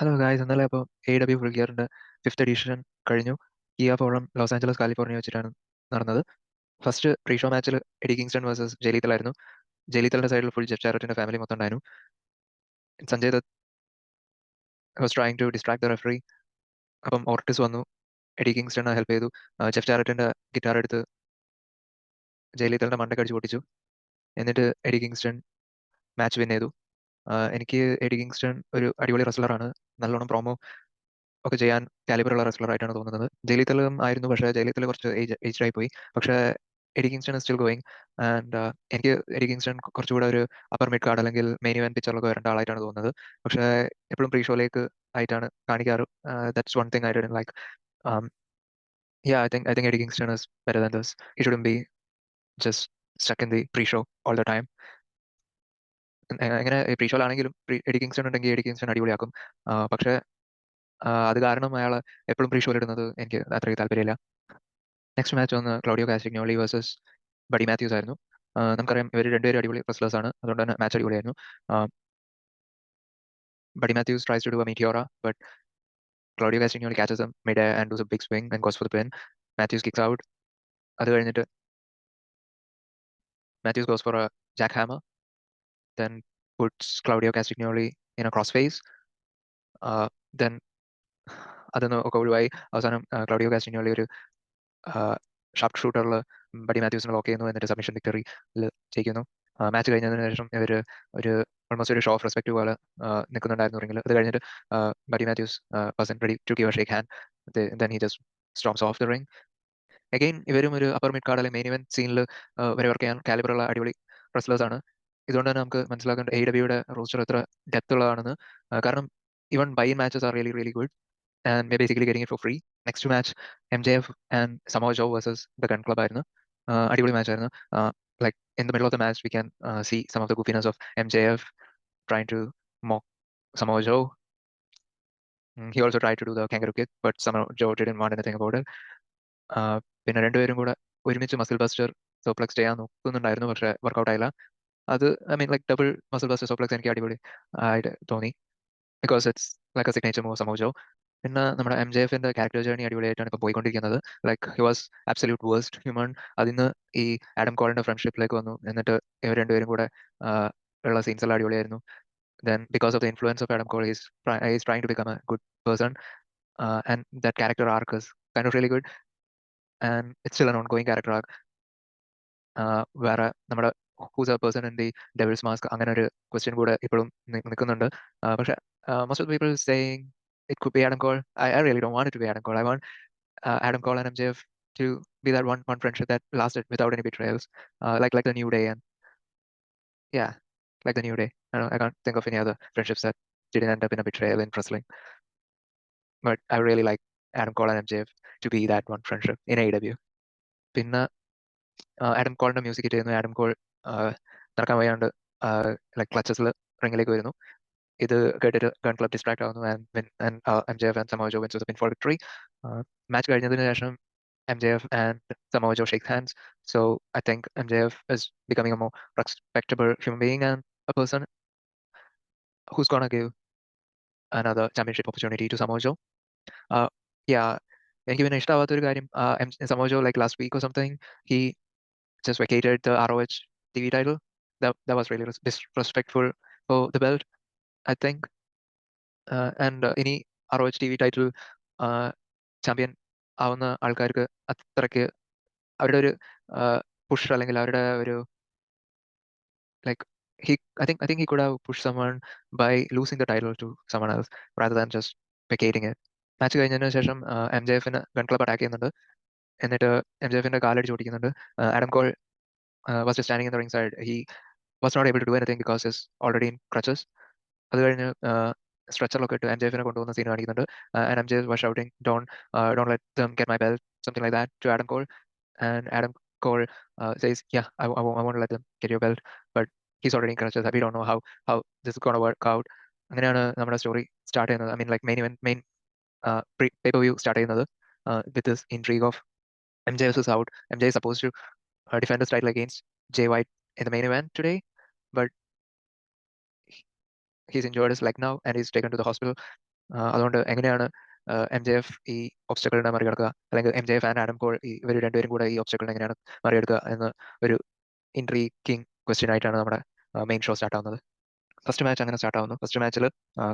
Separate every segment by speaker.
Speaker 1: Hello guys, ഇന്നലെ അപ്പോൾ AEW full ഗിയറിന്റെ 5th എഡിഷൻ കഴിഞ്ഞു. Kia Forum Los Angeles California വെച്ചിട്ടാണ് നടന്നത്. ഫസ്റ്റ് പ്രീ ഷോ മാച്ചിൽ എഡി കിങ്സ്റ്റൺ വേഴ്സസ് ജലീത്തലായിരുന്നു. ജലീത്തലിന്റെ സൈഡിൽ ഫുൾ ജെഫ് ചാരറ്റിന്റെ ഫാമിലി മൊത്തം ഉണ്ടായിരുന്നു. Sanjay Dutt was trying to distract the referee. അപ്പം ഓർട്ടിസ് വന്നു, എഡി കിങ്സ്റ്റണിനെ ഹെൽപ്പ് ചെയ്തു. ജെഫ് ചാരറ്റിന്റെ ഗിറ്റാർ എടുത്ത് ജലീത്തലിന്റെ മണ്ടയ്ക്ക് അടിച്ച് പൊട്ടിച്ചു. എന്നിട്ട് എഡി കിങ്സ്റ്റൺ മാച്ച് വിൻ ചെയ്തു. എനിക്ക് എഡി കിങ്സ്റ്റൺ ഒരു അടിപൊളി റെസ്ലറാണ്. നല്ലോണം പ്രോമോ ഒക്കെ ചെയ്യാൻ കാലിബർ ഉള്ള റെസ്ലർ ആയിട്ടാണ് തോന്നുന്നത്. ജലീത്തലും ആയിരുന്നു, പക്ഷേ ജലീത്തൽ കുറച്ച് ഏജ്ഡ് ആയി പോയി. പക്ഷേ Eddie Kingston still going. And എനിക്ക് എഡി കിങ്സ്റ്റൺ കുറച്ചുകൂടെ ഒരു അപ്പർ മിഡ് കാർഡ് അല്ലെങ്കിൽ മെയിൻ ഇവന്റ് പിക്ചറിലൊക്കെ വരേണ്ട ആളായിട്ടാണ് തോന്നുന്നത്. പക്ഷേ എപ്പോഴും പ്രീ ഷോയിലേക്ക് ആയിട്ടാണ് കാണിക്കാറ്. That's one thing I didn't like. I think Eddie Kingston is better than this. He shouldn't be just stuck in the pre-show all the time. എങ്ങനെ പ്രീ ഷോയിലാണെങ്കിലും എഡി കിങ്സ്റ്റൺ ഉണ്ടെങ്കിൽ എഡി കിങ്സ്റ്റൺ അടിപൊളിയാക്കും. പക്ഷേ അത് കാരണം അയാൾ എപ്പോഴും പ്രീ ഷോയിൽ ഇടുന്നത് എനിക്ക് അത്രയ്ക്ക് താല്പര്യമില്ല. നെക്സ്റ്റ് മാച്ച് വന്ന് ക്ലൗഡിയോ കാസ്റ്റിഗ്നോളി വേഴ്സസ് ബഡി മാത്യൂസ് ആയിരുന്നു. നമുക്കറിയാം ഇവർ രണ്ടുപേരും അടിപൊളി റെസ്ലേഴ്സ് ആണ്, അതുകൊണ്ട് തന്നെ മാച്ച് അടിപൊളിയായിരുന്നു. Buddy Matthews tries to do a meteora, but Claudio Castagnoli catches him mid-air and does a big swing and goes for the pin. Mathews kicks out. അത് കഴിഞ്ഞിട്ട് Mathews goes for a jackhammer, then puts Claudio Castagnoli in a crossface. Then അതൊന്ന് ഒക്കെ ഒഴിവായി അവസാനം Claudio കാസ്റ്റിഗ്നോളി ഒരു sharp ഷൂട്ടറിൽ buddy മാത്യൂസിനെ lock ചെയ്യുന്നു, എന്നിട്ട് submission വിക്ടറിയിൽ ജയിക്കുന്നു. മാച്ച് കഴിഞ്ഞതിന് ശേഷം ഇവർ ഒരു ഓൾമോസ്റ്റ് ഒരു ഷോ ഓഫ് റെസ്പെക്ട് പോലെ നിൽക്കുന്നുണ്ടായിരുന്നു റിംഗിൽ. അത് കഴിഞ്ഞിട്ട് Buddy Matthews was ready to give a shake hand. Then he just storms off the ring. Again ഇവരും ഒരു അപ്പർ മിഡ് കാർഡ് അല്ലെങ്കിൽ മെയിൻ ഇവന്റ് സീനിൽ വരെ വർക്ക് ചെയ്യാൻ കാലിബറുള്ള അടിപൊളി റെസ്ലേഴ്സ് ആണ്. ഇതുകൊണ്ട് തന്നെ നമുക്ക് മനസ്സിലാക്കേണ്ട AEWയുടെ റോസ്റ്റർ എത്ര ഡെപ്ത് ഉള്ളതാണെന്ന്. കാരണം even buy in matches are really really good and we're basically getting it for free. Next match, MJF and Samoa Joe versus the Gun Club ആയിരുന്നു. അടിപൊളി മാച്ച് ആയിരുന്നു. Like in the middle of the match, we can see some of the goofiness of MJF trying to mock Samoa Joe. He also tried to do the kangaroo kick, but Samoa Joe didn't want anything about it. പിന്നെ രണ്ടുപേരും കൂടെ ഒരുമിച്ച് muscle buster സോപ്ലക്സ് ചെയ്യാൻ നോക്കുന്നുണ്ടായിരുന്നു, പക്ഷെ work out ആയില്ല. അത് I mean like double muscle buster suplex എനിക്ക് അടിപൊളി ആയിട്ട് തോന്നി, because it's like a signature move Samoa Joe. പിന്നെ നമ്മുടെ MJFന്റെ ക്യാരക്ടർ ജേർണി അടിപൊളിയായിട്ടാണ് ഇപ്പോൾ പോയിക്കൊണ്ടിരിക്കുന്നത്. Like he was absolute worst human. അതിന്ന് ഈ ആഡം കോളിന്റെ ഫ്രണ്ട്ഷിപ്പിലേക്ക് വന്നു, എന്നിട്ട് ഇവർ രണ്ടുപേരും കൂടെ ഉള്ള സീൻസ് എല്ലാം അടിപൊളിയായിരുന്നു. Then because of the influence of Adam Cole, he's trying to become a good person, and that character arc is kind of really good, and it's still an ongoing character arc. വേറെ നമ്മുടെ who's a person in the devil's mask അങ്ങനെ ഒരു question കൂടെ ഇപ്പോഴും നിൽക്കുന്നുണ്ട്. പക്ഷെ most of the people saying it could be Adam Cole. I really don't want it to be Adam Cole. I want Adam Cole and MJF to be that one friendship that lasted without any betrayals, like the New Day. And yeah, like the New Day. I can't think of any other friendships that didn't end up in a betrayal in wrestling. But I really like Adam Cole and MJF to be that one friendship in AEW. പിന്നെ Adam കോളിന്റെ music ഇട്ട് ചെയ്യുന്നു. Adam call നടക്കാൻ വയ്യാണ്ട് like ക്ലച്ചസിൽ റിംഗിലേക്ക് വരുന്നു. ഇത് കേട്ടിട്ട് gun club distract ആവുന്നു. MJF and Samoa Joe wins with a pinfall victory. Match കഴിഞ്ഞതിന് ശേഷം MJF and Samoa Joe shake hands. So I think MJF is becoming a more respectable human being and a person who's gonna give another championship opportunity to Samoa Joe. Uh, yeah, എനിക്ക് പിന്നെ ഇഷ്ടമാവാത്ത ഒരു കാര്യം, Samoa Joe like last week or something, he just vacated the ROH TV title. That was really disrespectful for the belt, I think. And ഇനി ROH TV title champion ആവുന്ന ആൾക്കാർക്ക് അത്രയ്ക്ക് അവരുടെ ഒരു പുഷ് അല്ലെങ്കിൽ അവരുടെ ഒരു like I think he could have pushed someone by losing the title to someone else rather than just vacating it. Match കഴിഞ്ഞതിന് ശേഷം MJFന് ഗൺ ക്ലബ് അറ്റാക്ക് ചെയ്യുന്നുണ്ട്. എന്നിട്ട് MJFന്റെ കാലടിച്ച് ഓടിക്കുന്നുണ്ട്. Adam Cole was just standing in the ringside. He was not able to do anything because he's already in crutches. അത് കഴിഞ്ഞ് സ്ട്രെച്ചറിലൊക്കെ ഇട്ട് MJFനെ കൊണ്ടുപോകുന്ന സീൻ കാണിക്കുന്നുണ്ട്. And MJF was shouting, don't let them get my belt, something like that, to Adam Cole. And Adam Cole says, yeah, I won't let them get your belt, but he's already in crutches. We don't know how this is gonna work out. അങ്ങനെയാണ് നമ്മുടെ story start ചെയ്യുന്നത്. I mean like main pay per view start ചെയ്യുന്നത് with this intrigue of MJF is out. MJ is supposed to defend his title against Jay White in the main event today, but he's injured his leg now and he's taken to the hospital. അതുകൊണ്ട് എങ്ങനെയാണ് MJF ഈ ഒബ്സ്റ്റക്കിളിനെ മറികടക്കുക, അല്ലെങ്കിൽ MJF and Adam call ഇവർ രണ്ടുപേരും കൂടെ ഈ ഒബ്സ്റ്റക്കിളിനെ എങ്ങനെയാണ് മറികടക്കുക എന്ന് ഒരു ഇൻട്രീക്കിംഗ് ക്വസ്റ്റ്യൻ ആയിട്ടാണ് നമ്മുടെ മെയിൻ ഷോ സ്റ്റാർട്ട് ആവുന്നത്. ഫസ്റ്റ് മാച്ച് അങ്ങനെ സ്റ്റാർട്ട് ആവുന്നു. ഫസ്റ്റ് മാച്ചിൽ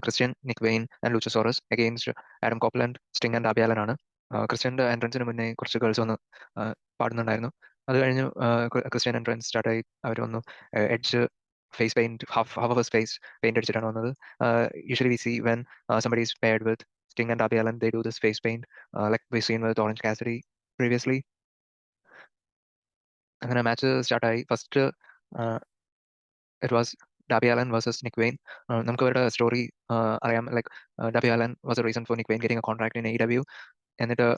Speaker 1: Christian, Nick Wayne and Luchasaurus against Adam Copeland, Sting and Darby Allin ആണ്. ക്രിസ്ത്യന്റെ എൻട്രൻസിന് മുന്നേ കുറച്ച് ഗേൾസ് വന്ന് പാടുന്നുണ്ടായിരുന്നു. അത് കഴിഞ്ഞ് ക്രിസ്ത്യൻ എൻട്രൻസ് സ്റ്റാർട്ടായി. അവർ വന്നു. Edge face paint, half of face paint അടിച്ചിട്ടാണ് വന്നത്. Usually we see when somebody is paired with Sting and Darby Allin, they do this face paint, like we've seen with Orange Cassidy previously. അങ്ങനെ match സ്റ്റാർട്ടായി. First it was Darby Allin versus Nick Wayne. നമുക്ക് അവരുടെ story അറിയാം. Like Darby Allin was a reason for Nick Wayne getting a contract in AEW. എന്നിട്ട്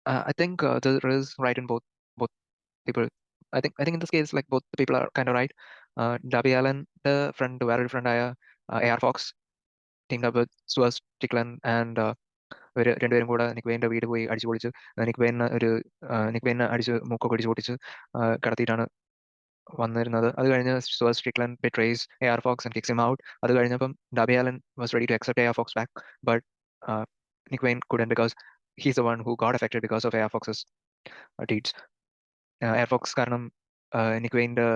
Speaker 1: I think there is right in both people. I think in this case, like both the people are kind of right. Darby Allin, the friend, വേറൊരു friend ആയ AR Fox teamed up with Stuart Strickland, and ഇവര് രണ്ടുപേരും കൂടെ നിക് വെയിന്റെ വീട് പോയി അടിച്ചു പൊളിച്ച് നിക് വെയിനെ അടിച്ച് മൂക്കൊക്കെ അടിച്ച് പൊട്ടിച്ച് കടത്തിയിട്ടാണ് വന്നിരുന്നത്. അത് കഴിഞ്ഞ് Stuart Strickland betrays AR Fox and kicks him out. അത് കഴിഞ്ഞപ്പം Darby Allin was ready to accept AR Fox back, but Nick Wayne couldn't because he's the one who got affected because of AR Fox's deeds. AR Fox കാരണം നിക് വെയിന്റെ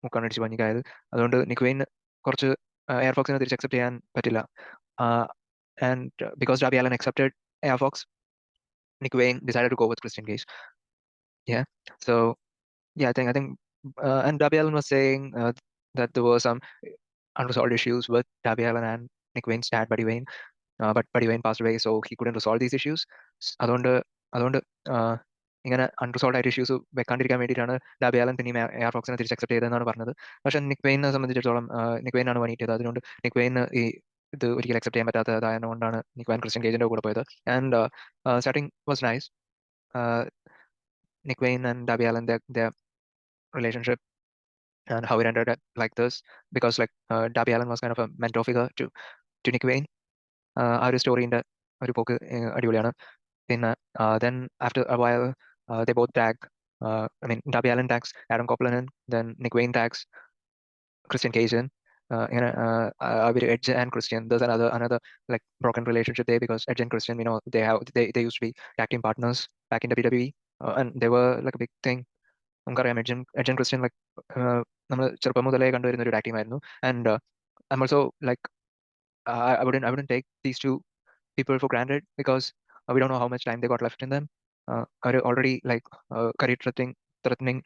Speaker 1: മൂക്കാണ് അടിച്ച് പഞ്ഞിക്കായത്. അതുകൊണ്ട് നിക് വെയിന് കുറച്ച് air ഫോക്സിനെ തിരിച്ച് accept ചെയ്യാൻ പറ്റില്ല. And because Darby Allin accepted air fox, Nick Wayne decided to go with Christian Cage. Yeah. So yeah, I think and Darby Allin was saying that there were some unresolved issues with Darby Allin and Nick Wayne's dad, Buddy Wayne. But Buddy Wayne passed away, so he couldn't resolve these issues. അതുകൊണ്ട് അതുകൊണ്ട് ഇങ്ങനെ unresolved ആയിട്ട് issues വെക്കാണ്ടിരിക്കാൻ വേണ്ടിയിട്ടാണ് derby ആലൻ പിന്നെയും air ഫോക്സിനെ തിരിച്ച് accept ചെയ്തതെന്നാണ് പറഞ്ഞത്. പക്ഷെ നിക് വെയിനെ സംബന്ധിച്ചിടത്തോളം നിക് വെയിൻ ആണ് പണിയിട്ടത്. അതുകൊണ്ട് നിക് വെയിന് ഇത് ഒരിക്കലും അക്സെപ്റ്റ് ചെയ്യാൻ പറ്റാത്തതായതുകൊണ്ടാണ് നിക് വെയിൻ ക്രിസ്ത്യൻ കേജിന്റെ കൂടെ പോയത്. And starting was nice. Nick Wayne and Darby Allin, their relationship and how it ended up like this, because like Darby Allin was kind of a mentor figure to Nick Wayne. ആ ഒരു സ്റ്റോറിന്റെ ഒരു പോക്ക് അടിപൊളിയാണ്. പിന്നെ then after a while they both tag. I mean Darby Allin tags Adam Copeland in, then Nick Wayne tags Christian Cage in. ഇങ്ങനെ Edge and Christian, there's another like broken relationship there, because Edge and Christian, they used to be tag team partners back in WWE, and they were like a big thing. നമുക്കറിയാം എഡ്ജൻ Christian like നമ്മൾ ചെറുപ്പം മുതലേ കണ്ടുവരുന്ന ഒരു tag team ആയിരുന്നു. And I am also like I wouldn't take these two people for granted, because we don't know how much time they got left in them. അവർ already like career threatening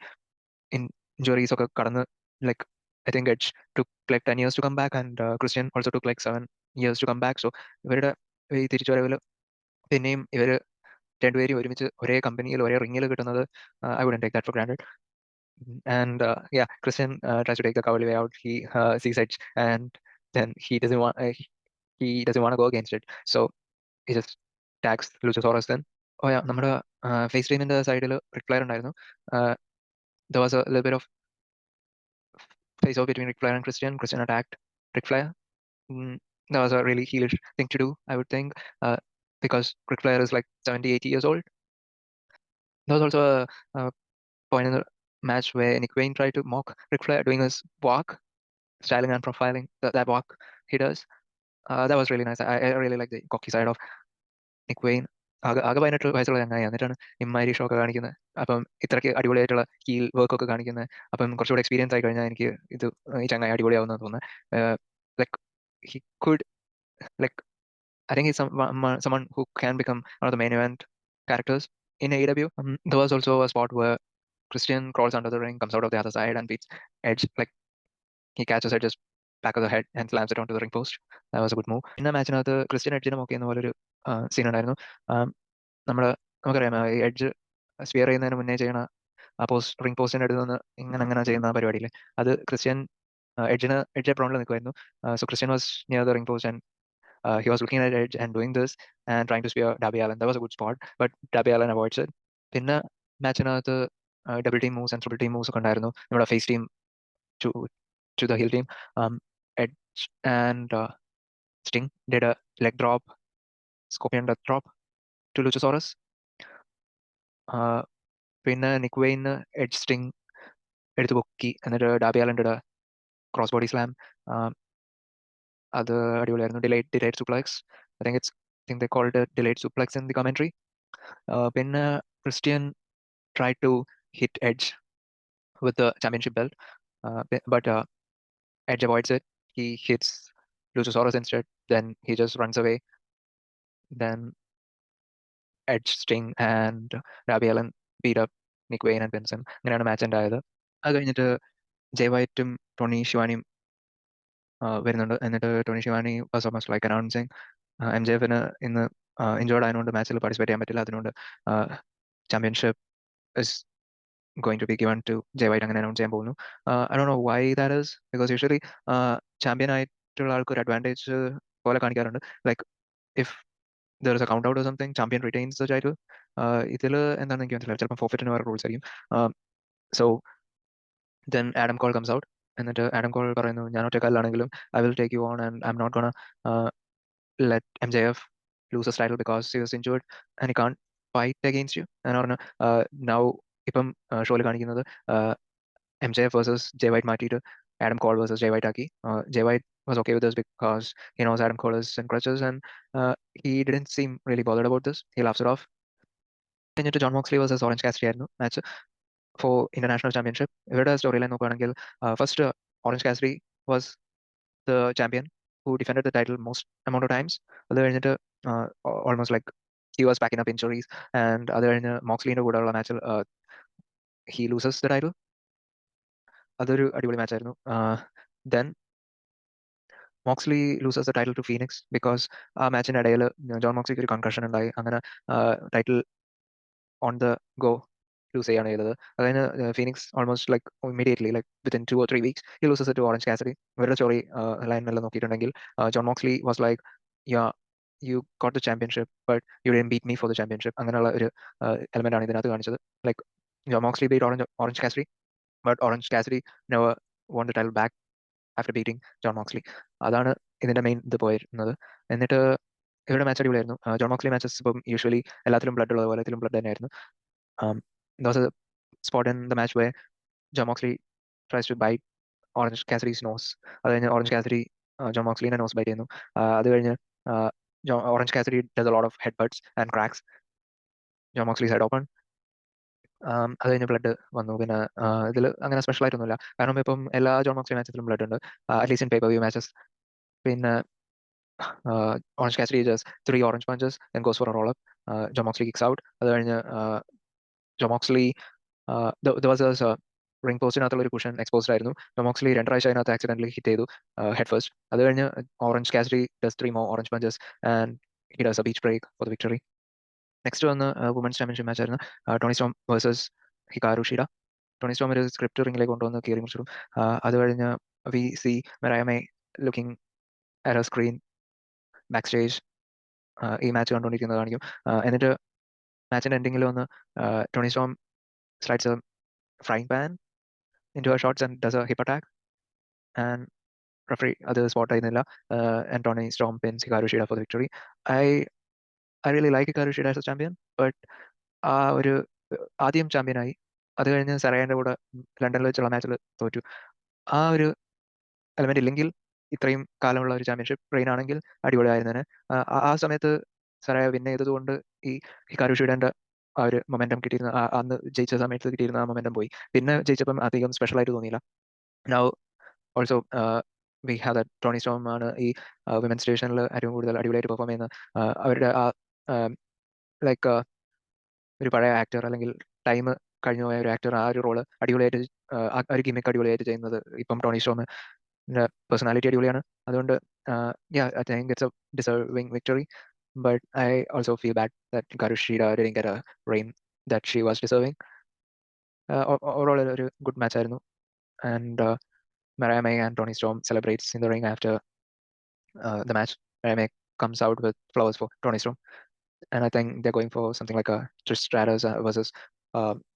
Speaker 1: injuries ഒക്കെ കടന്ന്, like I think Edge took like 10 years to come back, and Christian also took like 7 years to come back. So ഇവരുടെ ഈ തിരിച്ചുവരവിൽ പിന്നെയും ഇവര് രണ്ടുപേരും ഒരുമിച്ച് ഒരേ കമ്പനിയിൽ ഒരേ റിങ്ങിൽ കിട്ടുന്നത്, I wouldn't take that for granted. And yeah, Christian tries to take the cowardly way out. He sees Edge, and then he doesn't want to go against it, so he just tags Luchasaurus then. Oh yeah, നമ്മുടെ face ടീമിന്റെ സൈഡിൽ Rick flare ഉണ്ടായിരുന്നു. There was a little bit of face off between Ric Flair and Christian. Christian attacked Ric Flair. That was a really heelish thing to do, I would think, because Ric Flair is like 70, 80 years old. There was also a point in the match where Nick Wayne tried to mock Ric Flair doing his walk, styling and profiling, that walk he does. That was really nice. I really like the cocky side of Nick Wayne. ആകെ 18 വയസ്സുള്ള ചങ്ങായി, എന്നിട്ടാണ് ഇമ്മാതിരി show ഒക്കെ കാണിക്കുന്നത്. അപ്പം ഇത്രയ്ക്ക് അടിപൊളിയായിട്ടുള്ള ഹീൽ വർക്ക് ഒക്കെ കാണിക്കുന്നത്. അപ്പം കുറച്ചുകൂടെ എക്സ്പീരിയൻസ് ആയി കഴിഞ്ഞാൽ എനിക്ക് ഈ ചങ്ങായി അടിപൊളിയാവുന്ന തോന്നുന്നത്. Like he could like I think he's someone who can become one of the main event characters in AEW. There was also a spot where Christian crawls under the ring, comes out of the other side, and beats Edge. Like he catches Edge's back of the head and slams it onto the ring post. That was a good move. പിന്നെ മാച്ചിനകത്ത് Christian എഡ്ജിനെ നോക്കി എന്ന പോലെ ഒരു scene ഉണ്ടായിരുന്നു. നമ്മുടെ നമുക്കറിയാം edge sphere ചെയ്യുന്നതിന് മുന്നേ ചെയ്യണ റിംഗ് പോസ്റ്റിന്റെ അടുത്ത് നിന്ന് ഇങ്ങനെ ചെയ്യുന്ന പരിപാടിയില്ലേ, അത് ക്രിസ്ത്യൻ എഡ്ജ് എപ്രോണിൽ നിൽക്കുമായിരുന്നു. So Christian was near the ring post, and he was looking at Edge and doing this and trying to spear Darby Allin. That was a good spot, but Darby Allin avoids it. പിന്നെ മാച്ചിനകത്ത് double team moves and triple team moves ഒക്കെ ഉണ്ടായിരുന്നു. നമ്മുടെ face team to to the heel team. Edge and Sting did a leg drop, Scorpion death drop to Luchasaurus. പിന്നെ നിക് Wayne edge sting എടുത്ത് പൊക്കി, എന്നിട്ട് Darby Allin did a cross body slam. അത് അടിപൊളിയായിരുന്നു. Delayed suplex. I think they called it delayed suplex in the commentary. പിന്നെ Christian tried to hit Edge with the championship belt, but Edge avoids it. He hits Luchasaurus instead. Then he just runs away. Then Edge, Sting, and Darby Allin beat up Nick Wayne and Vincent. അങ്ങനെയാണ് match ഉണ്ടായത്. അത് കഴിഞ്ഞിട്ട് Jay വൈറ്റും Tony ഷിവാനിയും വരുന്നുണ്ട്. എന്നിട്ട് Tony Schiavone was almost like announcing MJFന് ഇന്ന് ഇഞ്ചേർഡ് ആയതുകൊണ്ട് മാച്ചിൽ പാർട്ടിസിപ്പേറ്റ് ചെയ്യാൻ പറ്റില്ല. അതുകൊണ്ട് championship is going to be given to Jay White അങ്ങനെ അനൗൺസ് ചെയ്യാൻ പോകുന്നു. I don't know why that is, because usually champion ആയിട്ടുള്ള ആൾക്ക് ഒരു അഡ്വാൻറ്റേജ് പോലെ കാണിക്കാറുണ്ട്. Like if there is a count out or something, champion retains the title. ഇതിൽ എന്താണെന്ന് എനിക്ക് മനസ്സിലായി. ചിലപ്പോൾ ഫോർഫിറ്റിന് വേറെ റൂൾസ് ആയിരിക്കും. So then Adam Cole comes out. എന്നിട്ട് ആഡം കോൾ പറയുന്നു, ഞാൻ ഒറ്റക്കാലിലാണെങ്കിലും I will take you on and I'm not gonna let MJF lose his title because he was injured and he can't fight against you. And പറഞ്ഞു now ഇപ്പം ഷോയിൽ കാണിക്കുന്നത് MJF versus Jay White മാറ്റിയിട്ട് Adam Cole versus Jay White ആക്കി. Jay White was okay with this because he knows Adam Cole is in crutches and he didn't seem really bothered about this. He laughs it off. കഴിഞ്ഞിട്ട് John Moxley versus orange Cassidy ആയിരുന്നു match for international championship. ഇവരുടെ story line നോക്കുകയാണെങ്കിൽ first orange Cassidy was the champion who defended the title most amount of times. അത് കഴിഞ്ഞിട്ട് almost like he was packing up injuries, and അത് കഴിഞ്ഞ് മോക്സ്ലിന്റെ കൂടെയുള്ള മാച്ചിൽ he loses the title. അതൊരു അടിപൊളി മാച്ചായിരുന്നു. Then Moxley loses the title to Phoenix because ആ മാച്ചിന്റെ ഇടയിൽ ജോൺ മോക്സ്ലിക്ക് ഒരു കൺകഷൻ ഉണ്ടായി. അങ്ങനെ title on the go lose ചെയ്യാണ് ചെയ്തത്. അതായത് Phoenix almost like immediately like within 2 or 3 weeks he loses to Orange Cassidy. ഇവരുടെ സ്റ്റോറി ലൈനിലെല്ലാം നോക്കിയിട്ടുണ്ടെങ്കിൽ Jon Moxley was like yeah you got the championship but you didn't beat me for the championship. അങ്ങനെയുള്ള ഒരു element ആണ് ഇതിനകത്ത് കാണിച്ചത്. Like Jon Moxley beat Orange Cassidy but Orange Cassidy never won the title back after beating John Moxley. അതാണ് ഇതിന്റെ main ഇത് പോയിരുന്നത്. എന്നിട്ട് ഇവരുടെ മാച്ച് അടിപൊളിയായിരുന്നു. ജോൺ മോക്സ്ലി മാച്ചസ് ഇപ്പം യൂഷ്വലി എല്ലാത്തിലും ബ്ലഡ് ഉള്ളത് പോലെ ഇതിലും ബ്ലഡ് തന്നെയായിരുന്നു. There was a spot in the match where John Moxley tries to bite Orange Cassidy's nose. അത് കഴിഞ്ഞ് ഓറഞ്ച് കാസിഡി ജോൺ മോക്സ്ലിനെ നോസ് ബൈറ്റ് ചെയ്യുന്നു. അത് കഴിഞ്ഞ് Orange Cassidy does a lot of head butts and cracks. Jon Moxley's head open. അത് കഴിഞ്ഞ് blood വന്നു. പിന്നെ ഇതിൽ അങ്ങനെ സ്പെഷ്യൽ ആയിട്ടൊന്നുമില്ല, കാരണം ഇപ്പം എല്ലാ ജോൺ മോക്സ്ലി മാച്ചസിലും ബ്ലഡ് ഉണ്ട്, at least in pay per view matches. പിന്നെ Orange Cassidy just 3 orange punches then goes for a roll up. Jon Moxley kicks out. അത് കഴിഞ്ഞ് Jon Moxley there was a ring പോസ്റ്റിനകത്തുള്ള ഒരു കുഷൻ എക്സ്പോസ്ഡ് ആയിരുന്നു. Jon Moxley 2 പ്രാവശ്യം അതിനകത്ത് accidentally hit ചെയ്തു head first. അത് കഴിഞ്ഞ് Orange Cassidy does 3 more orange punches and he does a beach break for the victory. Next വന്ന് വുമൻസ് ചാമ്പ്യൻഷിപ്പ് മാച്ച് ആയിരുന്നു. Toni Storm versus Hikaru Shida. Toni Storm ഒരു script റിംഗിലേക്ക് കൊണ്ടുവന്ന് കീറി മുറിച്ചു. അത് കഴിഞ്ഞ് we see Mariah May looking at a screen back stage. ഈ മാച്ച് കണ്ടുകൊണ്ടിരിക്കുന്നത് കാണിക്കും. എന്നിട്ട് മാച്ചിന്റെ എൻഡിങ്ങിൽ വന്ന് Toni Storm slides a frying pan into her shots and does a hip attack, and referee അത് സ്പോട്ട് ചെയ്യുന്നില്ല. And Tony Storm pins Hikaru Shida for the victory. I I really like Hikaru Shida as a champion, but ആ ഒരു ആദ്യം ചാമ്പ്യനായി, അത് കഴിഞ്ഞ് സറയാൻ്റെ കൂടെ ലണ്ടനിൽ വെച്ചുള്ള മാച്ചിൽ തോറ്റു. ആ ഒരു എലമെന്റ് ഇല്ലെങ്കിൽ ഇത്രയും കാലമുള്ള ഒരു ചാമ്പ്യൻഷിപ്പ് റെയിൻ ആണെങ്കിൽ അടിപൊളിയായിരുന്നേനെ. ആ സമയത്ത് സറയ വിൻ ചെയ്തതുകൊണ്ട് ഈ ഹിക്കാരു ഷിഡന്റെ ആ ഒരു മൊമെന്റം കിട്ടിയിരുന്ന അന്ന് ജയിച്ച സമയത്ത് കിട്ടിയിരുന്ന ആ മൊമെന്റം പോയി. പിന്നെ ജയിച്ചപ്പം അധികം സ്പെഷ്യൽ ആയിട്ട് തോന്നിയില്ല. Now also we have that Tony Storm ആണ് ഈ വിമൻസ് ഡിവിഷനിൽ ഏറ്റവും കൂടുതൽ അടിപൊളിയായിട്ട് പെർഫോം ചെയ്യുന്ന അവരുടെ ആ ലൈക്ക് ഒരു പഴയ ആക്ടർ അല്ലെങ്കിൽ ടൈം കഴിഞ്ഞു പോയ ഒരു ആക്ടർ ആ ഒരു റോള് അടിപൊളിയായിട്ട് ആ ഒരു ഗിമിക്ക് അടിപൊളിയായിട്ട് ചെയ്യുന്നത് ഇപ്പം ടോണി സ്റ്റോമിന്റെ പേഴ്സണാലിറ്റി അടിപൊളിയാണ്. അതുകൊണ്ട് I think it's a deserving victory, but I also feel bad that Hikaru Shida didn't get a reign that she was deserving. Overall ഒരു ഗുഡ് മാച്ച് ആയിരുന്നു. And Mariah May and Tony Storm celebrates in the ring after the match. Mariah May comes out with flowers for Tony Storm, and I think they're going for something like a Trish Stratus versus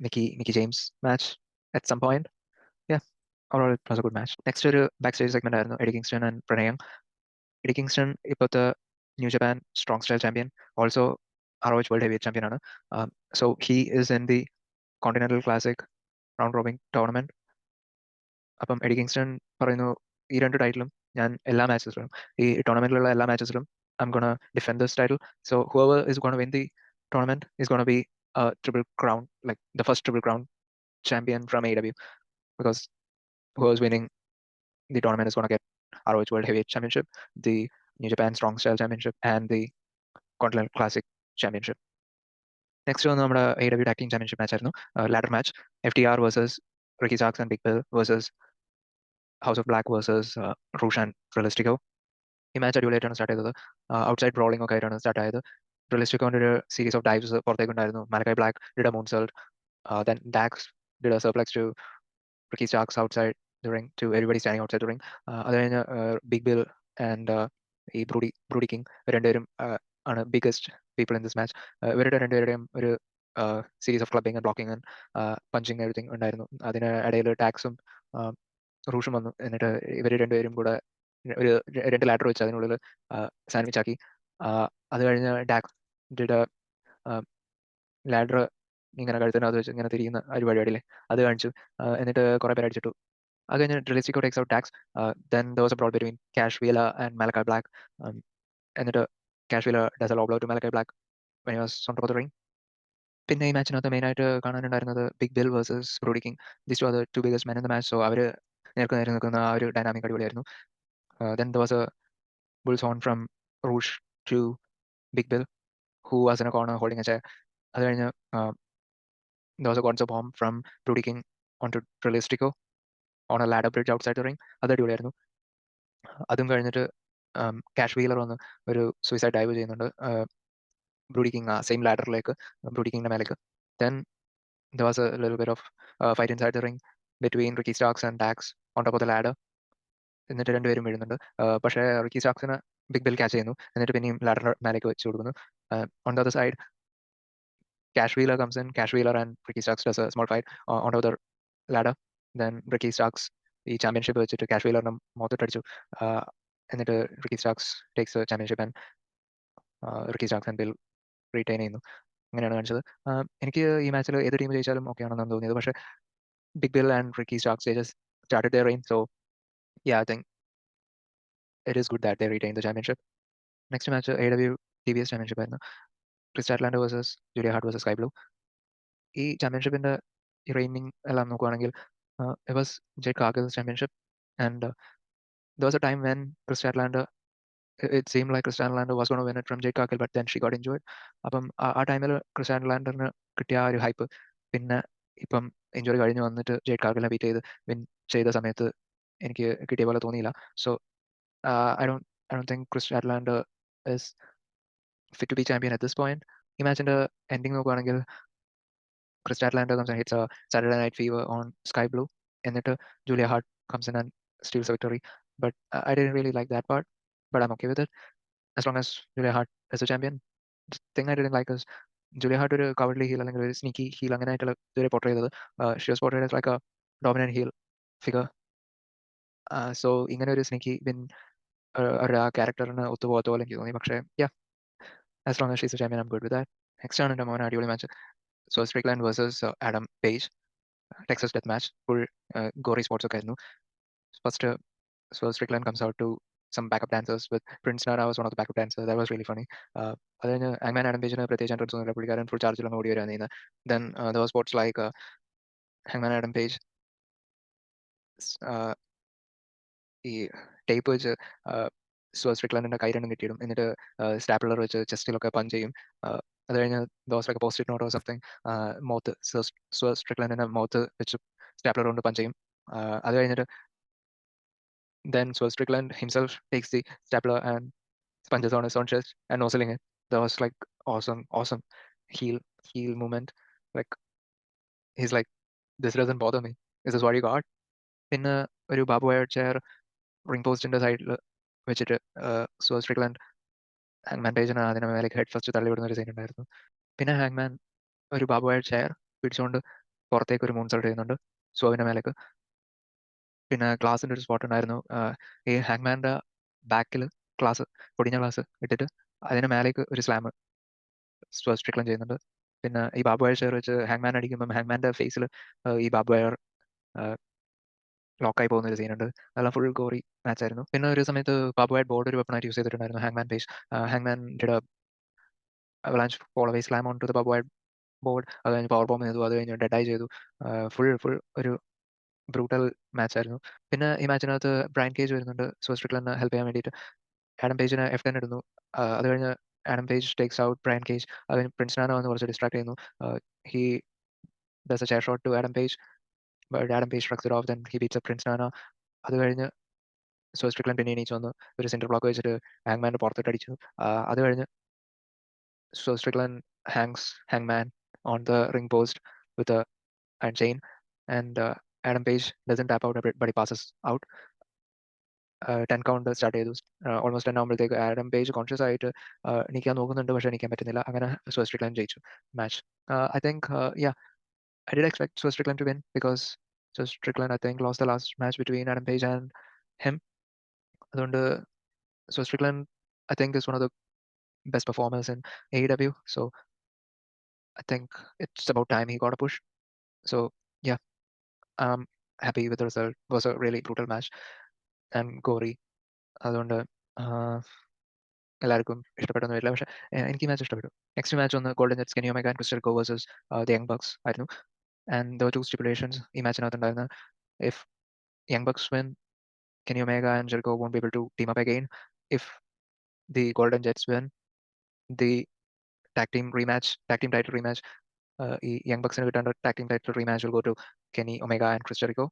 Speaker 1: Mickey James match at some point. Yeah, overall it was a good match. Next ഒരു back stage segment ആയിരുന്നു Eddie Kingston and പ്രണയം. Eddie Kingston ഇപ്പോഴത്തെ New Japan Strong Style champion, also ROH world heavy champion ആണ്. So he is in the Continental Classic round robin tournament. അപ്പം Eddie Kingston പറയുന്നു ഈ 2 ടൈറ്റിലും ഞാൻ എല്ലാ മാച്ചസിലും ഈ ടൂർണമെന്റിലുള്ള എല്ലാ മാച്ചസിലും I'm gonna defend this title. So whoever is gonna win the tournament is gonna be a triple crown, like the first triple crown champion from AEW, because whoever's winning the tournament is gonna get ROH World Heavyweight Championship, the New Japan Strong Style Championship, and the Continental Classic Championship. Next വന്ന് നമ്മുടെ AEW tag team championship match ആയിരുന്നു. Ladder match FTR versus Ricky Starks and Big Bill versus House of Black versus Rush and Dralistico. ഈ മാച്ച് അടിപൊളിയായിട്ടാണ് start ചെയ്തത്. Outside brawling ഒക്കെ ആയിട്ടാണ് സ്റ്റാർട്ട് ആയത്. റിലിസ്റ്റിക്കോന്റെ ഒരു സീരീസ് ഓഫ് ഡൈവ്സ് പുറത്തേക്കുണ്ടായിരുന്നു. Malakai Black did a moonsault. Then Dax did a suplex to Ricky Starks outside the ring, to everybody standing outside the ring. അത് കഴിഞ്ഞ് ബിഗ് ബിൽ ആൻഡ് ഈ ബ്രൂഡി കിങ് രണ്ടുപേരും ആണ് biggest people in this match. ഇവരുടെ രണ്ടുപേരുടെയും ഒരു series of clubbing and blocking and punching everything ഉണ്ടായിരുന്നു. അതിന് ഇടയിൽ ടാക്സും റൂഷും വന്നു. എന്നിട്ട് ഇവർ രണ്ടുപേരും കൂടെ ഒരു രണ്ട് ലാഡർ വെച്ച് അതിനുള്ളിൽ സാൻഡ്വിച്ച് ആക്കി. അത് കഴിഞ്ഞ് ടാക്സ് ഡിഡ് ലാഡർ ഇങ്ങനെ കഴുത്തിനകത്ത് വെച്ച് ഇങ്ങനെ തിരിയുന്ന ഒരു പരിപാടിയില്ലേ, അത് കാണിച്ചു. എന്നിട്ട് കുറെ പേര് അടിച്ചിട്ടു. അത് കഴിഞ്ഞ് Dralistico takes out Dax. Then there was a brawl between Cash Wheeler and Malakai Black. എന്നിട്ട് Cash Wheeler does a low blow to Malakai Black when he was on top of the ring. പിന്നെ ഈ മാച്ചിനകത്ത് മെയിനായിട്ട് കാണാനുണ്ടായിരുന്നത് Big Bill versus Brody King. This two are the two biggest men in the match. So അവർ നേർക്ക് നേരെ നിൽക്കുന്ന ആ ഒരു ഡൈനാമിക് അടിപൊളിയായിരുന്നു. Then there was a bulls on from Rush to Big Bill, who was in a corner holding a chair. അത് കഴിഞ്ഞ് there was a concept bomb from Brody King onto Realistico on a ladder bridge outside the ring. അത് അടിപൊളിയായിരുന്നു. അതും കഴിഞ്ഞിട്ട് cash wheeler വന്ന് ഒരു suicide dive ചെയ്യുന്നുണ്ട് ബ്രൂഡി king ആ സെയിം ലാഡറിലേക്ക്, ബ്രൂഡി കിങ്ങിന്റെ മേലേക്ക്. Then there was a little bit of fight inside the ring between Ricky Starks and Dax on top of the ladder. എന്നിട്ട് രണ്ടുപേരും വീഴുന്നുണ്ട്. പക്ഷേ റിക്കി സ്റ്റാക്സിന് ബിഗ് ബിൽ ക്യാച്ച് ചെയ്യുന്നു. എന്നിട്ട് പിന്നെയും ലാഡറിന്റെ മേലേക്ക് വെച്ച് കൊടുക്കുന്നു. On the other side Cash Wheeler comes in. Cash Wheeler and Ricky Starks does a small fight on the ladder. Then Ricky Starks ഈ ചാമ്പ്യൻഷിപ്പ് വെച്ചിട്ട് ക്യാഷ് വീലറിനെ മൊത്തട്ടടിച്ചു. എന്നിട്ട് Ricky stacks takes championship and Ricky stacks and bill retain ചെയ്യുന്നു. അങ്ങനെയാണ് കാണിച്ചത്. എനിക്ക് ഈ മാച്ചിൽ ഏത് ടീം ജയിച്ചാലും ഓക്കെ ആണെന്നാണ് തോന്നിയത്. പക്ഷേ Big Bill and Ricky Starks they just started their reign. So yeah, I think it is good that they retain the championship. Next match AEW TBS championship ആയിരുന്നു. Chris atlanto versus Julia heart versus sky blue. ഈ ചാമ്പ്യൻഷിപ്പിന്റെ raining എല്ലാം നോക്കുവാണെങ്കിൽ it was Jade Cargill's championship, and there was a time when Chris Statlander, it seemed like Chris Statlander was going to win it from Jade Cargill, but then she got injured. അപ്പം ആ ടൈമിൽ Chris statlanderന് കിട്ടിയ ആ ഒരു hype പിന്നെ ഇപ്പം injury കഴിഞ്ഞ് വന്നിട്ട് ജേഡ് കാർഗിലിനെ ബീറ്റ് ചെയ്ത് വിൻ ചെയ്ത സമയത്ത് എനിക്ക് കിട്ടിയ പോലെ തോന്നിയില്ല. So I don't think Chris Statlander is fit to be champion at this point. ഈ മാച്ചിന്റെ എൻഡിങ് നോക്കുവാണെങ്കിൽ Chris Statlander comes and hits a Saturday Night Fever on Sky Blue, എന്നിട്ട് Julia Hart comes in and steals a victory. But I didn't really like that part, but I'm okay with it as long as Julia Hart is a champion. The thing I didn't like is Julia Hart ഒരു cowardly heel അല്ലെങ്കിൽ ഒരു sneaky heel അങ്ങനെയായിട്ടുള്ള ഇതുവരെ portray ചെയ്തത്. She was portrayed as like a dominant heel figure. So ഇങ്ങനെ ഒരു sneaky win ഒരു ആ ക്യാരക്ടറിന് ഒത്തുപോകാത്ത പോലെ എനിക്ക് തോന്നി. പക്ഷേ yeah, as long as she's a champion, I'm good with that. Next ആണ് എൻ്റെ മോൻ അടിപൊളി match. So Strickland versus Adam Page, Texas Death Match, full gory sports ഒക്കെ ആയിരുന്നു. First, so Strickland comes out to some backup dancers with Prince Nara was one of the backup dancers. That was really funny. അത് കഴിഞ്ഞ് Hangman Adam Pageന് പ്രത്യേകിച്ച് entrance ഒന്നുമില്ല, പുള്ളിക്കാരൻ full ചാർജിലാണ് ഓടി വരാൻ ചെയ്യുന്നത്. Then there was sports like Hangman Adam Page ഈ tape വെച്ച് സ്ട്രിക്ലാൻഡിന്റെ കൈ രണ്ടും കെട്ടിയിടും. എന്നിട്ട് സ്റ്റാപ്ലർ വെച്ച് ചെസ്റ്റിലൊക്കെ പഞ്ച് ചെയ്യും. അത് കഴിഞ്ഞ് does like post note or something mouth സ്ട്രിക്ലാൻഡിന്റെ മൗത്ത് വെച്ച് സ്റ്റാപ്ലർ കൊണ്ട് പഞ്ച് ചെയ്യും. അത് കഴിഞ്ഞിട്ട് then Strickland himself takes the stapler and punches on his own chest and nozzling it. That was like awesome heel movement. Like he's like, this doesn't bother me. This is what you got. പിന്നെ ഒരു Babu wire chair ring പോസ്റ്റിന്റെ സൈഡിൽ വെച്ചിട്ട് Strickland ഹാങ്മാൻ പേജിന് അതിനെ മേലേക്ക് head first തള്ളിവിടുന്ന ഒരു scene ഉണ്ടായിരുന്നു. പിന്നെ ഹാങ്മാൻ ഒരു ബാബു വയർ ചെയർ പിടിച്ചുകൊണ്ട് പുറത്തേക്ക് ഒരു മൂൺസോൾട്ട് ചെയ്യുന്നുണ്ട് സോവിന്റെ മേലേക്ക്. പിന്നെ ഗ്ലാസിന്റെ ഒരു സ്പോട്ട് ഉണ്ടായിരുന്നു. ഈ ഹാങ്മാന്റെ ബാക്കിൽ പൊടിഞ്ഞ ഗ്ലാസ് ഇട്ടിട്ട് അതിന് മേലേക്ക് ഒരു സ്ലാം സ്ട്രിക്ലൻ ചെയ്യുന്നുണ്ട്. പിന്നെ ഈ ബാബു വയർ ചെയർ വെച്ച് ഹാങ്മാൻ അടിക്കുമ്പോൾ ഹാങ്മാന്റെ ഫേസിൽ ഈ ബാബു വയർ ലോക്കായി പോകുന്ന ഒരു സീനുണ്ട്. അതെല്ലാം ഫുൾ ഗോറി മാച്ച് ആയിരുന്നു. പിന്നെ ഒരു സമയത്ത് ബാബുവായിട്ട് ബോർഡ് ഒരു വെപ്പണായിട്ട് യൂസ് ചെയ്തിട്ടുണ്ടായിരുന്നു ഹാങ്മാൻ പേജ്. ഹാങ്മാൻ did avalanche fall away slam on to the ബാബുവായിട്ട് ബോർഡ്. അത് കഴിഞ്ഞ് പവർ ബോംബ് ചെയ്തു, അത് കഴിഞ്ഞ് ഡെഡായി ചെയ്തു. ഫുൾ ഫുൾ ഒരു ബ്രൂട്ടൽ മാച്ച് ആയിരുന്നു. പിന്നെ ഈ മാച്ചിനകത്ത് ബ്രയൻ കേജ് വരുന്നുണ്ട് സ്ട്രിക്ലറിനെ ഹെൽപ്പ് ചെയ്യാൻ വേണ്ടിയിട്ട്. ആഡം പേജിന് F10 ഇടുന്നു. അത് കഴിഞ്ഞ് Adam Page takes out Brian Cage. അത് കഴിഞ്ഞ് പ്രിൻസ് നാനോ വന്ന് കുറച്ച് ഡിസ്ട്രാക്ട് ചെയ്യുന്നു. He does a chair shot to Adam Page, but Adam Page strikes it off, then he beats Prince Nana. അത് കഴിഞ്ഞ് സ്ട്രിക്ലൻ പിന്നെ എണീച്ച് വന്ന് ഒരു സെന്റർ ബ്ലോക്ക് വെച്ചിട്ട് ഹാങ്മാൻ്റെ പുറത്തിട്ട് അടിച്ചു. അത് കഴിഞ്ഞ് സ്ട്രിക്ലൻ ഹാങ്മാൻ on the ring post with and chain, and Adam Page doesn't tap out, but he passes out. 10 count start ചെയ്തു. ഓൾമോസ്റ്റ് 10 ആകുമ്പോഴത്തേക്ക് ആഡം പേജ് കോൺഷ്യസ് ആയിട്ട് എണീക്കാൻ നോക്കുന്നുണ്ട്, പക്ഷെ എണീക്കാൻ പറ്റുന്നില്ല. അങ്ങനെ സ്ട്രിക്ലൻ ജയിച്ചു match. I think I did expect Strickland to win because Strickland, I think, lost the last match between Adam Page and him. അതുകൊണ്ട് Strickland, I think, is one of the best performers in AEW. So I think it's about time he got a push. So yeah, I'm happy with the result. It was a really brutal match and gory. അതുകൊണ്ട് എല്ലാവർക്കും ഇഷ്ടപ്പെട്ടൊന്നും വരില്ല, പക്ഷെ എനിക്ക് match ഇഷ്ടപ്പെട്ടു. Next match ഒന്ന് Golden Jets Kenny Omega and crystal co versus the Young Bucks ആയിരുന്നു. And there were two stipulations ഈ മാച്ചിനകത്ത് ഉണ്ടായിരുന്ന. If Young Bucks win, Kenny Omega and Jericho won't be able to team up again. If the Golden Jets win, the tag team title rematch, ഈ Young ബക്സിന് കിട്ടേണ്ട tag team title rematch will go to Kenny Omega and Chris Jericho.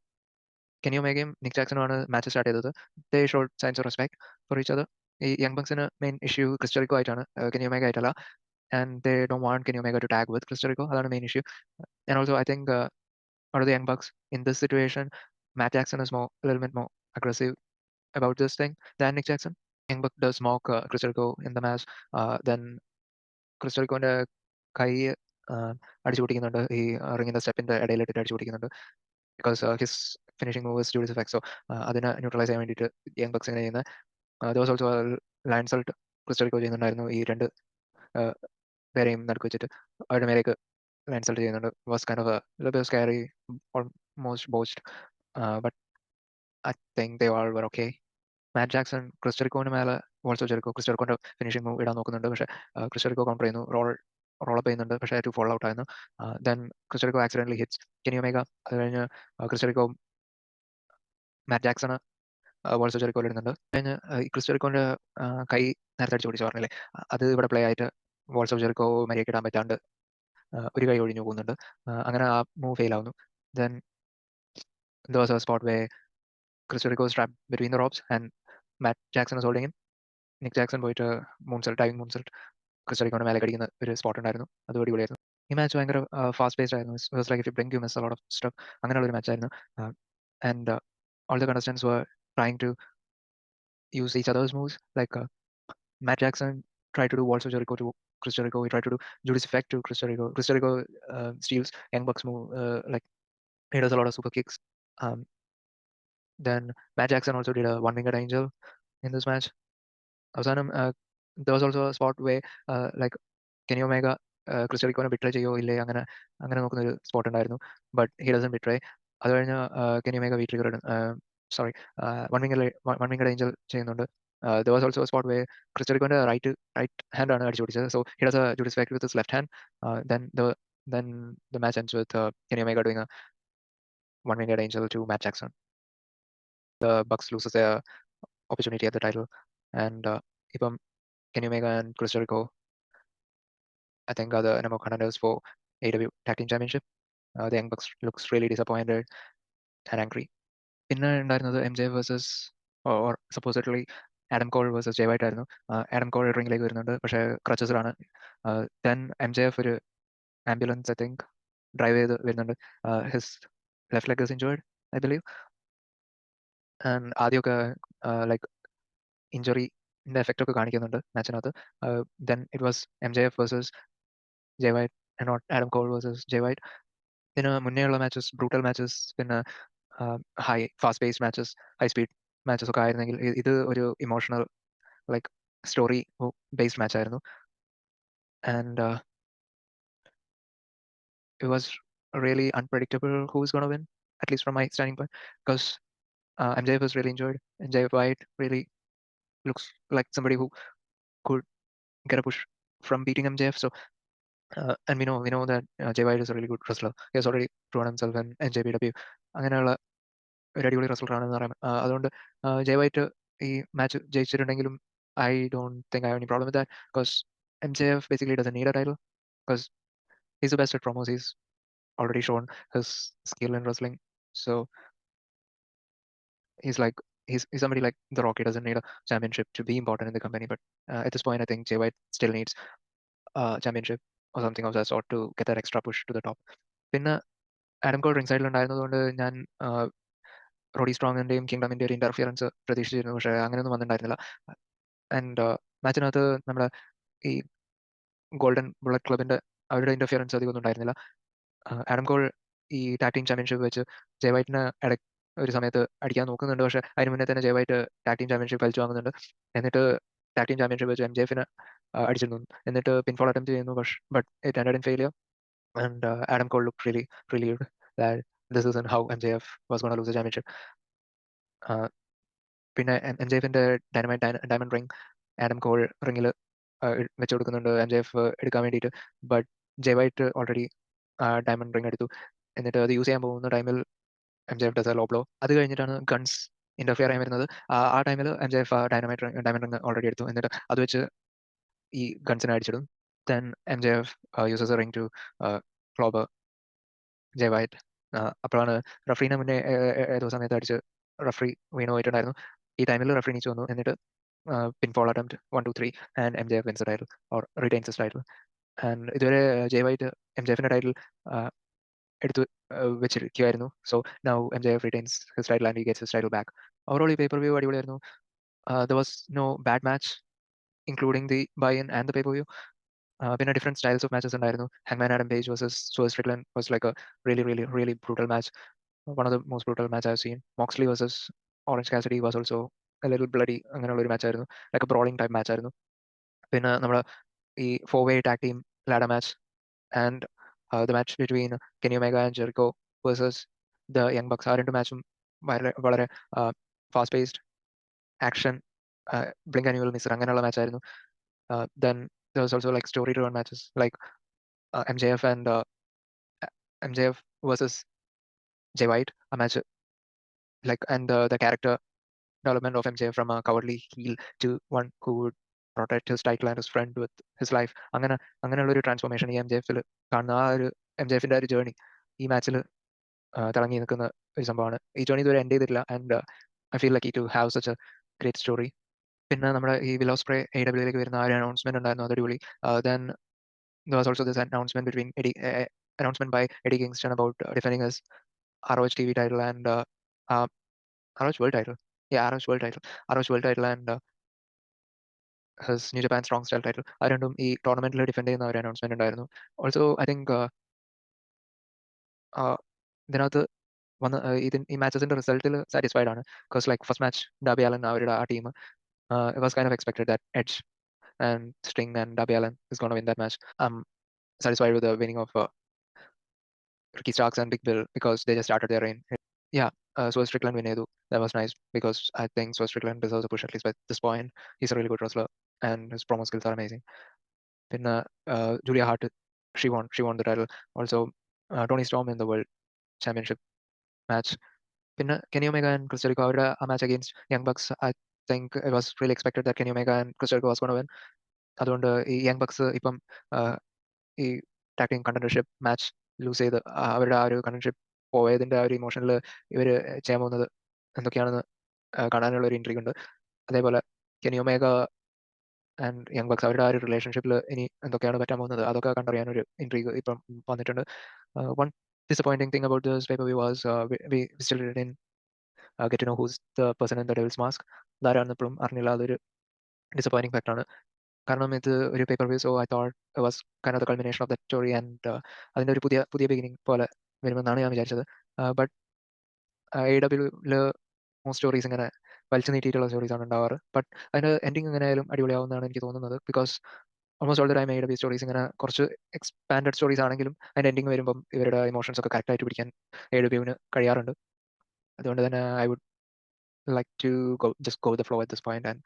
Speaker 1: Kenny ഒമേഗയും നിക് ജാക്സണുമാണ് match start ചെയ്തത്. They showed signs of respect for each other. ഈ Young ബക്സിന് main issue Chris Jericho ആയിട്ടാണ്, Kenny Omega ആയിട്ടല്ല. And they don't want Kenny Omega to tag with Chris Jericho. That's the main issue. And also, I think out of the Young Bucks in this situation, Matt Jackson is a little bit more aggressive about this thing than Nick Jackson. Young Buck does mock Chris Jericho in the match. Then Chris Jerichoന്റെ കൈ അടിച്ചു പൊട്ടിക്കുന്നുണ്ട്, ഈ റിങ്ങിന്റെ സ്റ്റെപ്പിന്റെ ഇടയിലിട്ടിട്ട് അടിച്ചു പൊട്ടിക്കുന്നുണ്ട്. Because his finishing move is Judas Effect. So അതിനെ ന്യൂട്രലൈസ് ചെയ്യാൻ വേണ്ടിയിട്ട് യങ് ബക്സ് ഇങ്ങനെ ചെയ്യുന്നത്. ദിവസം also lionsault Chris Jericho ചെയ്യുന്നുണ്ടായിരുന്നു. ഈ രണ്ട് പേരെയും നടുക്ക് വെച്ചിട്ട് അവരുടെ മേലേക്ക് ഇൻസൾട്ട് ചെയ്യുന്നുണ്ട്. Was kind of a little bit scary, almost boast, but I think they all were okay. Matt Jackson Chris ജെറിക്കോന് മേലെ ഓൾസോ ക്രിസ് ജെറിക്കോന്റെ ഫിനിഷിംഗ് മൂവ് ഇടാൻ നോക്കുന്നുണ്ട്, പക്ഷേ ക്രിസ് ജെറിക്കോ കൗണ്ടർ ചെയ്യുന്നു, റോളപ്പ് ചെയ്യുന്നുണ്ട്, പക്ഷേ ടു ഫോൾ ഔട്ട് ആയിരുന്നു. Then Chris Jericho accidentally hits Kenny Omega. അത് കഴിഞ്ഞ് ക്രിസ് ജെറിക്കോ മാറ്റ് ജാക്സണ് ഓൾസോ ജെറിക്കോയിൽ ഇടുന്നുണ്ട്. കഴിഞ്ഞ് ഈ ക്രിസ് ജെറിക്കോന്റെ കൈ നേരത്തെ അടിച്ചു പിടിച്ചു പറഞ്ഞില്ലേ, അത് ഇവിടെ പ്ലേ ആയിട്ട് വോൾസ് ഓഫ് ജെറിക്കോ മര്യാദയ്ക്ക് ഇടാൻ പറ്റാണ്ട് ഒരു കൈ ഒഴിഞ്ഞു പോകുന്നുണ്ട്. അങ്ങനെ ആ മൂവ് ഫെയിൽ ആവുന്നു. Then there was a spot where Chris Jericho was trapped between the ropes and Matt Jackson was holding him. Nick Jackson പോയിട്ട് ഡൈവിംഗ് മൂൺസൾട്ട് ക്രിസ് ജെറിക്കോന്റെ മേലെ കടിക്കുന്ന ഒരു സ്പോട്ട് ഉണ്ടായിരുന്നു. അത് അടിപൊളിയായിരുന്നു. ഈ മാച്ച് ഭയങ്കര ഫാസ്റ്റ് പേസ്ഡ് ആയിരുന്നു. Like if blink you miss A lot of stuff, അങ്ങനെയുള്ള ഒരു മാച്ച് ആയിരുന്നു. And all the contestants were trying to use each other's moves. Like Matt Jackson tried to do Walls of Jericho to Chris Jericho. He tried to do Judas Effect to Chris Jericho. Chris Jericho steals Young Bucks move. Like he does a lot of super kicks. Um, then Matt Jackson also did a one-winged angel in this match. അവസാനം there was also a spot where like Kenny Omega Chris ജെറിക്കോനെ betray ചെയ്യോ ഇല്ലേ, അങ്ങനെ അങ്ങനെ നോക്കുന്ന ഒരു spot ഉണ്ടായിരുന്നു. But he doesn't betray. അത് കഴിഞ്ഞ് Kenny Omega V Trigger sorry One Winged Angel ചെയ്യുന്നുണ്ട്. there was also a spot where Chris ജെറിക്കോന്റെ റൈറ്റ് ഹാൻഡ് ആണ് അടിച്ചു പിടിച്ചത്. So he does a Judas Effect with his left hand. Then the match ends with Kenny Omega doing a one-winged angel to Matt Jackson. The Bucks loses their opportunity at the title, and ഇപ്പം Kenny Omega and Chris Jericho, I think, are the number one contenders for AEW Tag Team Championship. The Young Bucks looks really disappointed and angry. പിന്നെ ഉണ്ടായിരുന്നത് M J versus or supposedly Adam Cole versus Jay White ആയിരുന്നു. Adam Cole റിംഗിലേക്ക് വരുന്നുണ്ട്, പക്ഷേ ക്രച്ചസിലാണ്. Then M J F ഒരു ambulance I think drive ചെയ്ത് വരുന്നുണ്ട്. His left leg is injured I believe. And ആദ്യമൊക്കെ ലൈക്ക് ഇഞ്ചറിന്റെ എഫക്റ്റ് ഒക്കെ കാണിക്കുന്നുണ്ട് മാച്ചിനകത്ത്. Then it was M J F versus Jay White and not Adam Cole versus Jay White. ഇതിന് മുന്നേയുള്ള മാച്ചസ് ബ്രൂട്ടൽ മാച്ചസ്, പിന്നെ fast pace matches, high speed matches ഒക്കെ ആയിരുന്നെങ്കിൽ ഇത് ഒരു emotional like story based match ആയിരുന്നു. And it was really unpredictable who's going to win, at least from my standing point, because MJF was really injured, and Jay White really looks like somebody who could get a push from beating MJF. So, and we know that Jay White is a really good wrestler. He has already proven himself in NJPW. അങ്ങനെയുള്ള ഒരു അടിപൊളി റെസ്ലറാണെന്ന് പറയാം. അതുകൊണ്ട് Jay White ഈ match ജയിച്ചിട്ടുണ്ടെങ്കിലും I don't think I have any problem with that because MJF basically doesn't need a title because he's the best at promos. He's already shown his skill in wrestling. So he's like he's somebody like The Rock. He doesn't need a championship to be important in the company. But at this point, I think Jay White still needs a championship or something of that sort to get that extra push to the top. പിന്നെ Adam call ring സൈഡിൽ ഉണ്ടായിരുന്നതുകൊണ്ട് ഞാൻ റോഡി സ്ട്രോങ്ങിന്റെയും കിങ്ഡമിന്റെ ഒരു interference പ്രതീക്ഷിച്ചിരുന്നു, പക്ഷേ അങ്ങനെയൊന്നും വന്നിട്ടുണ്ടായിരുന്നില്ല. And മാച്ചിനകത്ത് നമ്മുടെ ഈ golden bullet ക്ലബിന്റെ അവരുടെ ഇന്റർഫിയറൻസ് അധികമൊന്നും ഉണ്ടായിരുന്നില്ല. ആഡം കോൾ ഈ ടാഗ് ടീം ചാമ്പ്യൻഷിപ്പ് വെച്ച് ജയ് വൈറ്റിന് ഒരു സമയത്ത് അടിക്കാൻ നോക്കുന്നുണ്ട്, പക്ഷേ അതിന് മുന്നേ തന്നെ ജയ് വൈറ്റ് ടാഗ് ടീം ചാമ്പ്യൻഷിപ്പ് വലിച്ചു വാങ്ങുന്നുണ്ട്. എന്നിട്ട് ടാഗ് ടീം ചാമ്പ്യൻഷിപ്പ് വെച്ച് MJFന് അടിച്ചിരുന്നു, എന്നിട്ട് പിൻഫോൾ അറ്റംപ്റ്റ് ചെയ്യുന്നു, but it ended in failure. And Adam Cole look really relieved that this is how MJF was gonna lose the championship. പിന്നെ MJFന്റെ ഡയമണ്ട് റിംഗ് ആഡം കോൾ റിംഗിൽ വെച്ച് കൊടുക്കുന്നുണ്ട് MJF എടുക്കാൻ വേണ്ടിയിട്ട്. But Jay White already diamond ring എടുത്തു. എന്നിട്ട് അത് യൂസ് ചെയ്യാൻ പോകുന്ന ടൈമിൽ MJF does a low blow. അത് കഴിഞ്ഞിട്ടാണ് ഗൺസ് ഇന്റർഫിയർ ചെയ്യാൻ വരുന്നത്. ആ ടൈമിൽ MJF ഡയമണ്ട് റിംഗ് ഓൾറെഡി എടുത്തു. എന്നിട്ട് അത് വെച്ച് ഈ ഗൺസിനെ അടിച്ചിടും. Then MJF uses a ring to clobber Jay White. അപ്പോഴാണ് റഫറീനെ മുന്നേ ഏതോ സമയത്ത് അടിച്ച് റഫറി വീണ് പോയിട്ടുണ്ടായിരുന്നു. ഈ ടൈമിൽ റഫറി നീച്ചു വന്നു. എന്നിട്ട് pinfall attempt 1 2 3 and MJF wins the title or retains his title. And ഇതുവരെ ജയ് വൈറ്റ് MJFന്റെ ടൈറ്റിൽ എടുത്ത് വെച്ചിരിക്കുകയായിരുന്നു. So now MJF retains his title and he gets his title back. Overall ഈ പേപ്പർ വ്യൂ അടിപൊളിയായിരുന്നു. There was no bad match including the buy-in and the pay-per-view. പിന്നെ different styles of matches ഉണ്ടായിരുന്നു. ഹാങ്മാൻ Adam Page versus Soul Strickland was like a really really really brutal match. One of the most brutal match I've seen. Moxley versus Orange Cassidy was also a little bloody. അങ്ങനെയുള്ള ഒരു match ആയിരുന്നു, like A ബ്രോളിംഗ് type match ആയിരുന്നു. പിന്നെ നമ്മുടെ ഈ 4-way tag team ladder match and the match between Kenny Omega and Jericho versus the young ബക്സ്, ആ രണ്ട് മാച്ചും വളരെ വളരെ fast paced action, blink and you will miss അങ്ങനെയുള്ള മാച്ച് ആയിരുന്നു. Then there was also like story driven matches like MJF and MJF versus Jay White, a match like, and the character development of MJF from a cowardly heel to one who would protect his title and his friend with his life. അങ്ങനെയുള്ള ഒരു transformation ഈ MJFൽ കാണുന്ന ആ ഒരു MJFന്റെ ഒരു journey ഈ മാച്ചിൽ തിളങ്ങി നിൽക്കുന്ന ഒരു സംഭവമാണ്. ഈ ജേർണി ഇതുവരെ എൻഡ് ചെയ്തിട്ടില്ല. And I feel lucky to have such a great story. പിന്നെ നമ്മുടെ ഈ വിലോസ്പ്രേ AEWയിലേക്ക് വരുന്ന ആ ഒരു അനൗൺസ്മെന്റ് ഉണ്ടായിരുന്നു, അത് അടിപൊളി. Then there was also this announcement announcement by Eddie Kingston about defending his ROH TV title and uh, ROH World title. Yeah, ROH World title. ROH World title and his New Japan Strong Style title. ആ രണ്ടും ഈ ടൂർണമെന്റിൽ defend ചെയ്യുന്ന ഒരു announcement ഉണ്ടായിരുന്നു. Also I think ഇതിനകത്ത് വന്ന ഈ മാച്ചസിന്റെ റിസൾട്ടിൽ സാറ്റിസ്ഫൈഡ് ആണ്. Because like first match Darby Allin അവരുടെ ആ team was kind of expected that Edge and Sting and Darby Allin is going to win that match. I'm satisfied with the winning of Ricky Starks and Big Bill because they just started their reign. Yeah, so Strickland win edu. That was nice because I think so Strickland deserves a push at least by this point. He's a really good wrestler and his promo skills are amazing. Then Julia Hart, she won the title. Also, Tony Storm in the World Championship match. Then Kenny Omega and Chris Jericho a match against Young Bucks. I think it was really expected that Kenny Omega and Chris Jericho was going to win. അതുകൊണ്ട് ഈ young ബക്സ് ഇപ്പം ഈ tag team കണ്ടന്റർഷിപ്പ് match loose ചെയ്ത് അവരുടെ ആ ഒരു കണ്ടന്റർഷിപ്പ് പോയതിന്റെ ആ ഒരു ഇമോഷനിൽ ഇവർ ചെയ്യാൻ പോകുന്നത് എന്തൊക്കെയാണെന്ന് കാണാനുള്ള ഒരു ഇൻട്രിഗ് ഉണ്ട്. അതേപോലെ കെനി ഒമേഗ ആൻഡ് യങ് ബക്സ് അവരുടെ ആ ഒരു റിലേഷൻഷിപ്പിൽ ഇനി എന്തൊക്കെയാണ് പറ്റാൻ പോകുന്നത് അതൊക്കെ കണ്ടറിയാൻ ഒരു ഇൻട്രിഗ് ഇപ്പം വന്നിട്ടുണ്ട്. One disappointing thing about this paper view was we still didn't get to know who's the person in the devil's mask. അതാരാണെന്ന് ഇപ്പോഴും അറിഞ്ഞില്ല. അതൊരു ഡിസപ്പോയിന്റിംഗ് ഫാക്ടറാണ്. കാരണം ഇത് ഒരു paper view, so I thought it was kind of the culmination of the story and അതിന്റെ ഒരു പുതിയ ബിഗിനിങ് പോലെ വരുമെന്നാണ് ഞാൻ വിചാരിച്ചത്. ബട്ട് AEWയില് മോസ്റ്റ് സ്റ്റോറീസ് ഇങ്ങനെ വലിച്ചു നീട്ടിയിട്ടുള്ള സ്റ്റോറീസ് ആണ് ഉണ്ടാവാറ്. ബട്ട് അതിന്റെ എൻഡിങ് എങ്ങനെയായാലും അടിപൊളിയാവുമെന്നാണ് എനിക്ക് തോന്നുന്നത്. Because almost all the time AEW stories ഇങ്ങനെ കുറച്ച് എക്സ്പാൻഡഡ് സ്റ്റോറീസ് ആണെങ്കിലും അതിന്റെ എൻഡിങ് വരുമ്പം ഇവരുടെ ഇമോഷൻസ് ഒക്കെ കറക്റ്റ് ആയിട്ട് പിടിക്കാൻ AEWന് കഴിയാറുണ്ട്. അതുകൊണ്ട് തന്നെ I would like to just go with the flow at this point and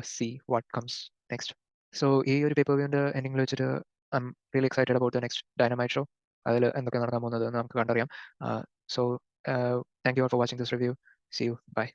Speaker 1: see what comes next. So ഈ ഒരു പേപ്പർ വ്യൂവിന്റെ എൻഡിങ്ങിൽ വെച്ചിട്ട് I'm really excited about the next Dynamite show. അതിൽ എന്തൊക്കെ നടക്കാൻ പോകുന്നത് എന്ന് നമുക്ക് കണ്ടറിയാം. So thank you all for watching this review. See you. By.